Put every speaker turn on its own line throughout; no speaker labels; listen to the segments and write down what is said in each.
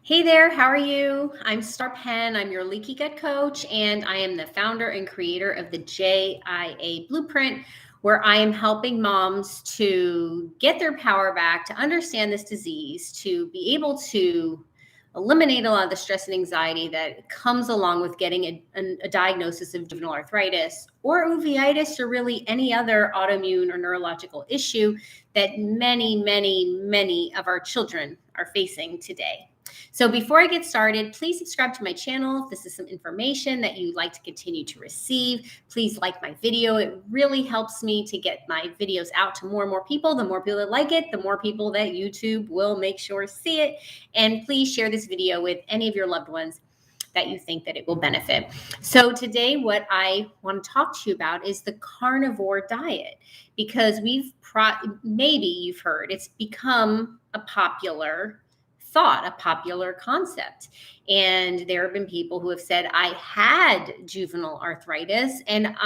Hey there, how are you? I'm Star Penn. I'm your leaky gut coach, and I am the founder and creator of the JIA Blueprint, where I am helping moms to get their power back, to understand this disease, to be able to eliminate a lot of the stress and anxiety that comes along with getting a diagnosis of juvenile arthritis or uveitis or really any other autoimmune or neurological issue that many of our children are facing today. So before I get started, please subscribe to my channel. If this is some information that you'd like to continue to receive, please like my video. It really helps me to get my videos out to more and more people. The more people that like it, the more people that YouTube will make sure see it. And please share this video with any of your loved ones that you think that it will benefit. So today, what I want to talk to you about is the carnivore diet, because maybe you've heard it's become a popular thought, a popular concept. And there have been people who have said, I had juvenile arthritis and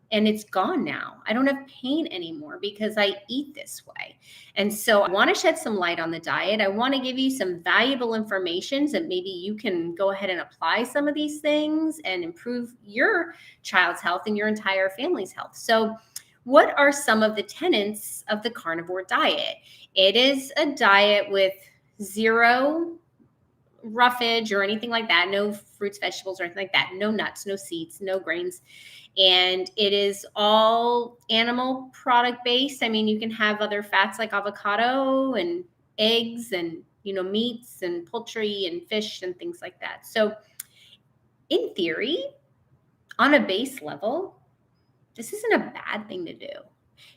it's gone now. I don't have pain anymore because I eat this way. And so I want to shed some light on the diet. I want to give you some valuable information that maybe you can go ahead and apply some of these things and improve your child's health and your entire family's health. So what are some of the tenets of the carnivore diet? It is a diet with zero roughage or anything like that, no fruits, vegetables, or anything like that, no nuts, no seeds, no grains. And it is all animal product based. I mean, you can have other fats like avocado and eggs and, meats and poultry and fish and things like that. So in theory, on a base level, this isn't a bad thing to do.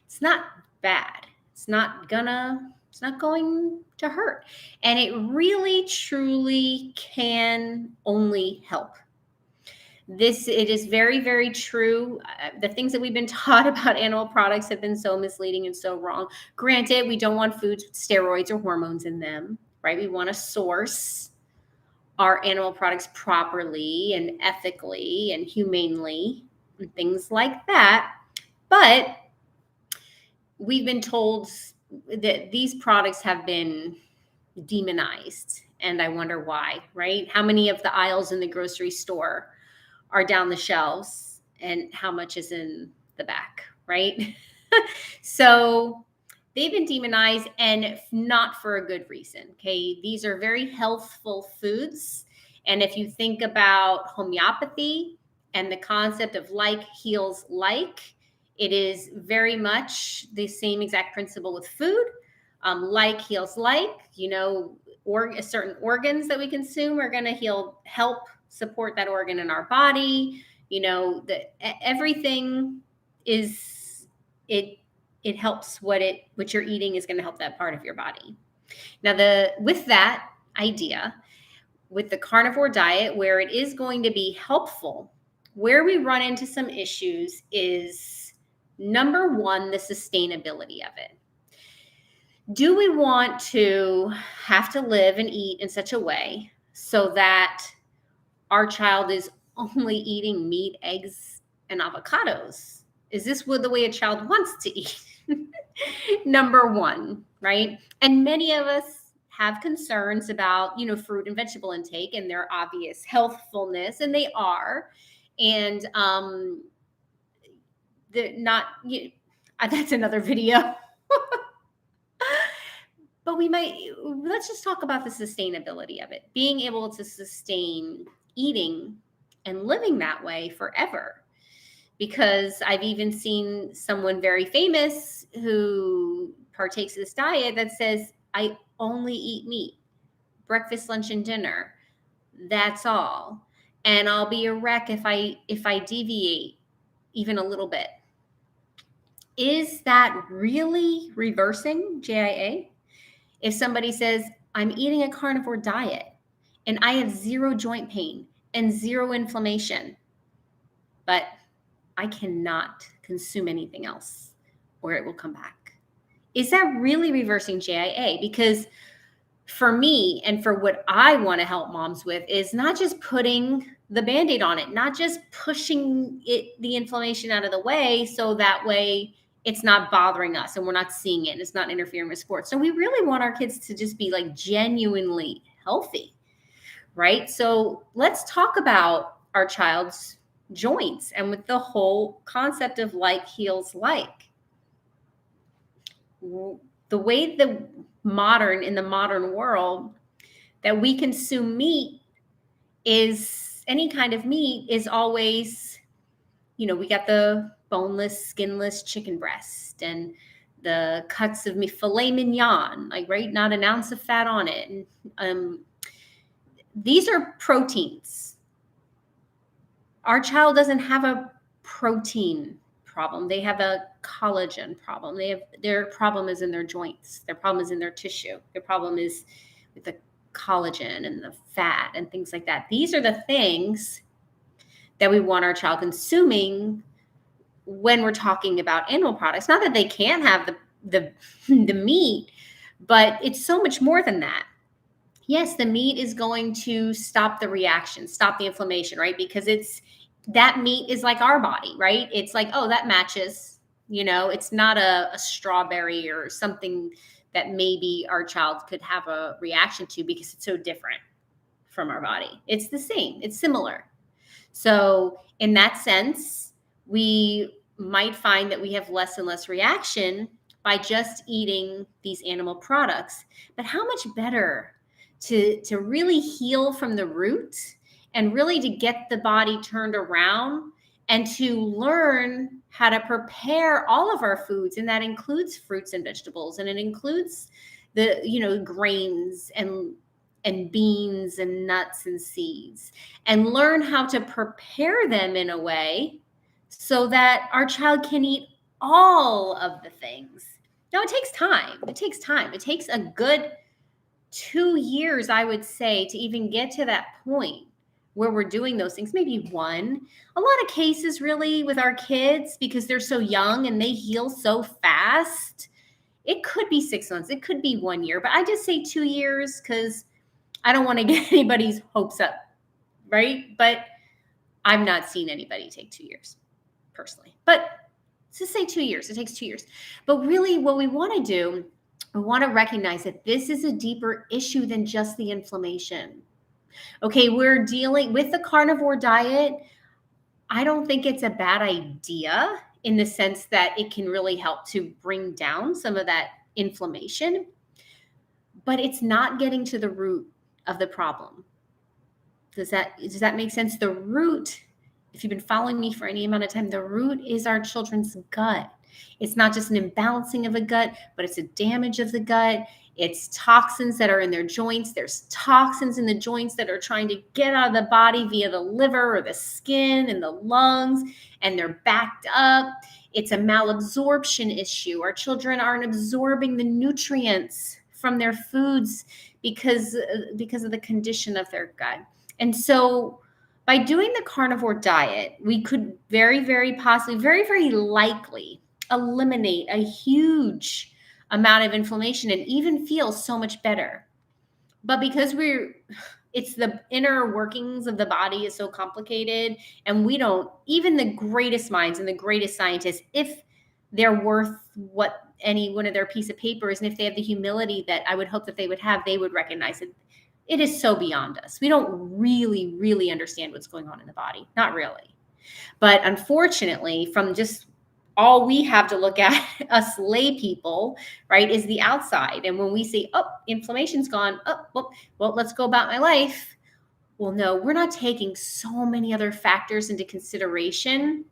It's not bad. It's not going to hurt. And it really, truly can only help. It is very, very true. The things that we've been taught about animal products have been so misleading and so wrong. Granted, we don't want foods with steroids or hormones in them, right? We want to source our animal products properly and ethically and humanely and things like that. But we've been told that these products have been demonized, and I wonder why, right? How many of the aisles in the grocery store are down the shelves and how much is in the back, right? So they've been demonized, and not for a good reason, okay? These are very healthful foods. And if you think about homeopathy and the concept of like heals like, it is very much the same exact principle with food. Like heals like, certain organs that we consume are going to help support that organ in our body. Everything is, it helps what you're eating is going to help that part of your body. Now, with that idea, with the carnivore diet, where it is going to be helpful, where we run into some issues is, number one, the sustainability of it. Do we want to have to live and eat in such a way so that our child is only eating meat, eggs, and avocados? Is this the way a child wants to eat? Number one, right? And many of us have concerns about, fruit and vegetable intake and their obvious healthfulness, and they are. And that's another video. But let's just talk about the sustainability of it, being able to sustain eating and living that way forever. Because I've even seen someone very famous who partakes of this diet that says, I only eat meat, breakfast, lunch, and dinner. That's all. And I'll be a wreck if I deviate even a little bit. Is that really reversing JIA? If somebody says, I'm eating a carnivore diet and I have zero joint pain and zero inflammation, but I cannot consume anything else or it will come back. Is that really reversing JIA? Because for me, and for what I want to help moms with, is not just putting the Band-Aid on it, not just pushing the inflammation out of the way so that way it's not bothering us and we're not seeing it and it's not interfering with sports. So we really want our kids to just be like genuinely healthy, right? So let's talk about our child's joints and with the whole concept of like heals like. The way in the modern world that we consume meat is any kind of meat is always, we got the boneless, skinless chicken breast and the cuts of filet mignon, like, right? Not an ounce of fat on it. And these are proteins. Our child doesn't have a protein problem. They have a collagen problem. Their problem is in their joints. Their problem is in their tissue. Their problem is with the collagen and the fat and things like that. These are the things that we want our child consuming when we're talking about animal products. Not that they can't have the meat, but it's so much more than that. Yes, the meat is going to stop the reaction, stop the inflammation, right? Because that meat is like our body, right? It's like, oh, that matches, it's not a strawberry or something that maybe our child could have a reaction to because it's so different from our body. It's the same, it's similar. So in that sense, we might find that we have less and less reaction by just eating these animal products. But how much better to really heal from the root and really to get the body turned around and to learn how to prepare all of our foods. And that includes fruits and vegetables, and it includes the grains and beans and nuts and seeds, and learn how to prepare them in a way so that our child can eat all of the things. Now, it takes time. It takes a good 2 years, I would say, to even get to that point where we're doing those things. Maybe one. A lot of cases really with our kids, because they're so young and they heal so fast, it could be 6 months. It could be 1 year. But I just say 2 years because I don't want to get anybody's hopes up, right? But I've not seen anybody take 2 years personally. But let's just say 2 years. It takes 2 years. But really what we want to do, we want to recognize that this is a deeper issue than just the inflammation. Okay, we're dealing with the carnivore diet. I don't think it's a bad idea in the sense that it can really help to bring down some of that inflammation, but it's not getting to the root of the problem. Does that make sense? The root, if you've been following me for any amount of time, the root is our children's gut. It's not just an imbalancing of a gut, but it's a damage of the gut. It's toxins that are in their joints. There's toxins in the joints that are trying to get out of the body via the liver or the skin and the lungs, and they're backed up. It's a malabsorption issue. Our children aren't absorbing the nutrients from their foods because of the condition of their gut. And so by doing the carnivore diet, we could very, very possibly, very, very likely eliminate a huge amount of inflammation and even feel so much better. But because it's the inner workings of the body is so complicated, and we don't, even the greatest minds and the greatest scientists, if they're worth what any one of their piece of paper is, and if they have the humility that I would hope that they would have, they would recognize it is so beyond us. We don't really, really understand what's going on in the body. Not really. But unfortunately, from just all we have to look at, us lay people, right, is the outside. And when we say, oh, inflammation's gone, well, let's go about my life. Well, no, we're not taking so many other factors into consideration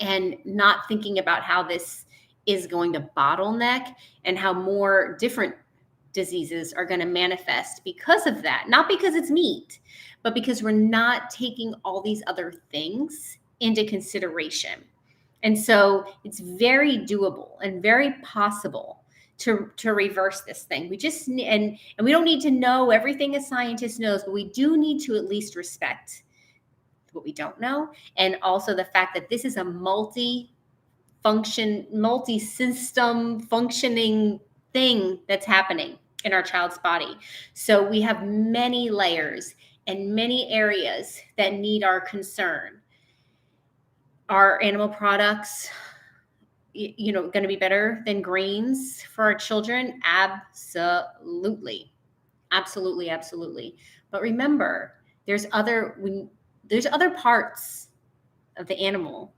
and not thinking about how this is going to bottleneck and how more different diseases are going to manifest because of that. Not because it's meat, but because we're not taking all these other things into consideration. And so it's very doable and very possible to reverse this thing. We just and we don't need to know everything a scientist knows, but we do need to at least respect what we don't know, and also the fact that this is a multi-system functioning thing that's happening in our child's body. So we have many layers and many areas that need our concern. Are animal products, going to be better than grains for our children? Absolutely. Absolutely, absolutely. But remember, there's other parts of the animal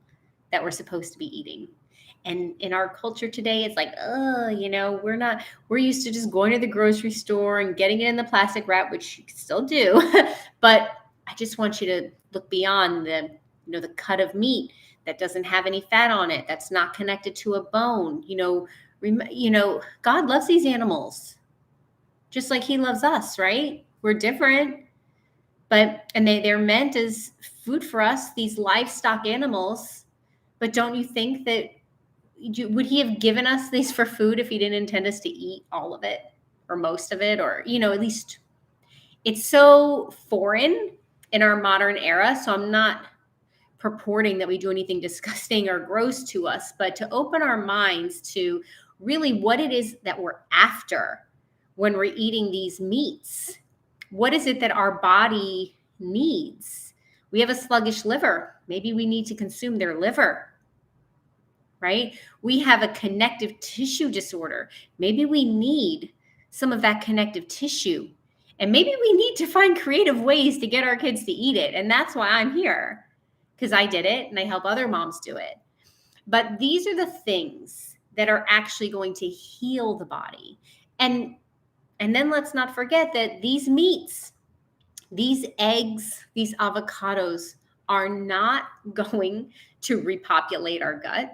that we're supposed to be eating. And in our culture today, it's like, oh, we're used to just going to the grocery store and getting it in the plastic wrap, which you can still do. But I just want you to look beyond the cut of meat that doesn't have any fat on it, that's not connected to a bone. God loves these animals just like he loves us, right? We're different, and they're meant as food for us, these livestock animals. But don't you think that would he have given us these for food if he didn't intend us to eat all of it or most of it? Or, at least it's so foreign in our modern era. So I'm not purporting that we do anything disgusting or gross to us, but to open our minds to really what it is that we're after when we're eating these meats. What is it that our body needs? We have a sluggish liver. Maybe we need to consume their liver, right? We have a connective tissue disorder. Maybe we need some of that connective tissue. And maybe we need to find creative ways to get our kids to eat it. And that's why I'm here, because I did it and I help other moms do it. But these are the things that are actually going to heal the body. And then let's not forget that these meats, these eggs, these avocados are not going to repopulate our gut.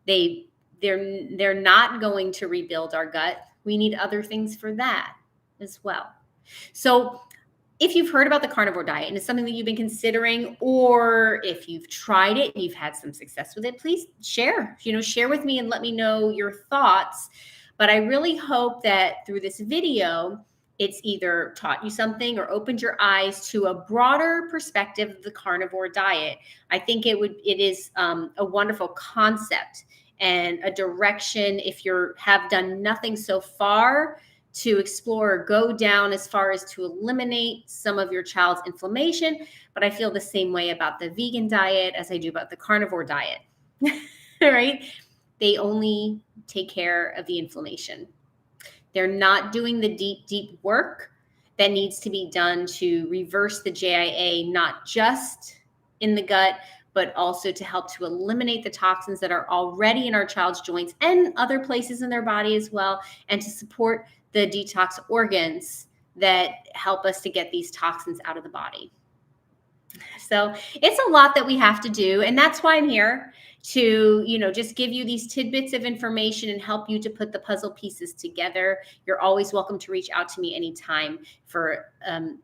They're not going to rebuild our gut. We need other things for that as well. So if you've heard about the carnivore diet and it's something that you've been considering, or if you've tried it and you've had some success with it, please share with me and let me know your thoughts. But I really hope that through this video, it's either taught you something or opened your eyes to a broader perspective of the carnivore diet. I think it is a wonderful concept and a direction if you have done nothing so far to explore or go down as far as to eliminate some of your child's inflammation. But I feel the same way about the vegan diet as I do about the carnivore diet, right? They only take care of the inflammation. They're not doing the deep, deep work that needs to be done to reverse the JIA, not just in the gut, but also to help to eliminate the toxins that are already in our child's joints and other places in their body as well, and to support the detox organs that help us to get these toxins out of the body. So it's a lot that we have to do. And that's why I'm here to, just give you these tidbits of information and help you to put the puzzle pieces together. You're always welcome to reach out to me anytime for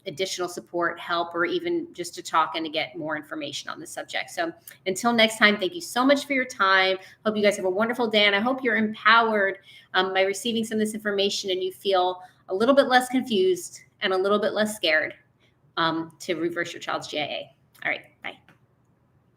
additional support, help, or even just to talk and to get more information on the subject. So until next time, thank you so much for your time. Hope you guys have a wonderful day. And I hope you're empowered by receiving some of this information and you feel a little bit less confused and a little bit less scared to reverse your child's JIA. All right, bye.